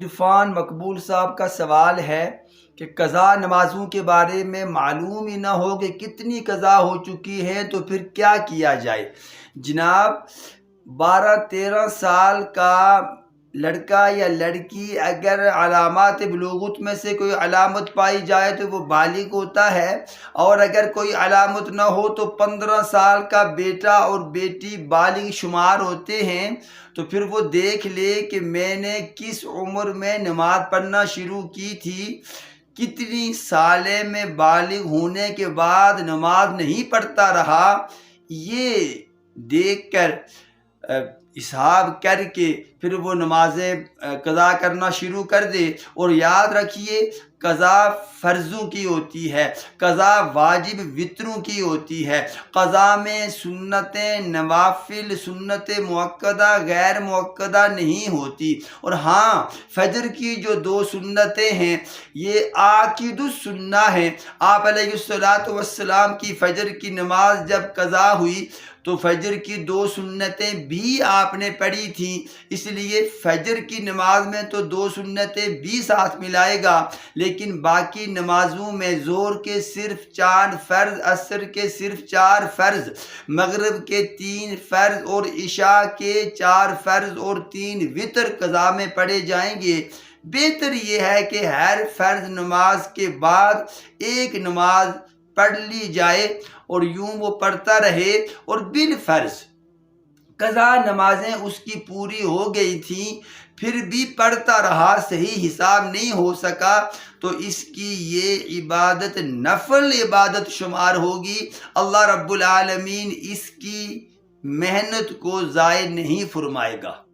عرفان مقبول صاحب کا سوال ہے کہ قضا نمازوں کے بارے میں معلوم ہی نہ ہو کہ کتنی قضا ہو چکی ہے تو پھر کیا کیا جائے۔ جناب، 12-13 سال کا لڑکا یا لڑکی اگر علامات بلوغت میں سے کوئی علامت پائی جائے تو وہ بالغ ہوتا ہے، اور اگر کوئی علامت نہ ہو تو 15 سال کا بیٹا اور بیٹی بالغ شمار ہوتے ہیں۔ تو پھر وہ دیکھ لے کہ میں نے کس عمر میں نماز پڑھنا شروع کی تھی، کتنی سالیں میں بالغ ہونے کے بعد نماز نہیں پڑھتا رہا۔ یہ دیکھ کر حساب کر کے پھر وہ نمازیں قضا کرنا شروع کر دے۔ اور یاد رکھیے، قضا فرضوں کی ہوتی ہے، قضا واجب وتروں کی ہوتی ہے۔ قضا میں سنتیں، نوافل، سنت مؤکدہ، غیر مؤکدہ نہیں ہوتی۔ اور ہاں، فجر کی جو 2 سنتیں ہیں یہ عاقد السنہ ہیں۔ آپ علیہ السلام کی فجر کی نماز جب قضا ہوئی تو فجر کی 2 سنتیں بھی آپ نے پڑھی تھیں، اس لیے فجر کی نماز میں تو 2 سنتیں بھی ساتھ ملائے گا، لیکن باقی نمازوں میں ظہر کے صرف 4 فرض، عصر کے صرف 4 فرض، مغرب کے 3 فرض اور عشاء کے 4 فرض اور 3 وتر قضا میں پڑھے جائیں گے۔ بہتر یہ ہے کہ ہر فرض نماز کے بعد ایک نماز پڑھ لی جائے اور یوں وہ پڑھتا رہے، اور بالفرض قضا نمازیں اس کی پوری ہو گئی تھیں پھر بھی پڑھتا رہا، صحیح حساب نہیں ہو سکا، تو اس کی یہ عبادت نفل عبادت شمار ہوگی۔ اللہ رب العالمین اس کی محنت کو ضائع نہیں فرمائے گا۔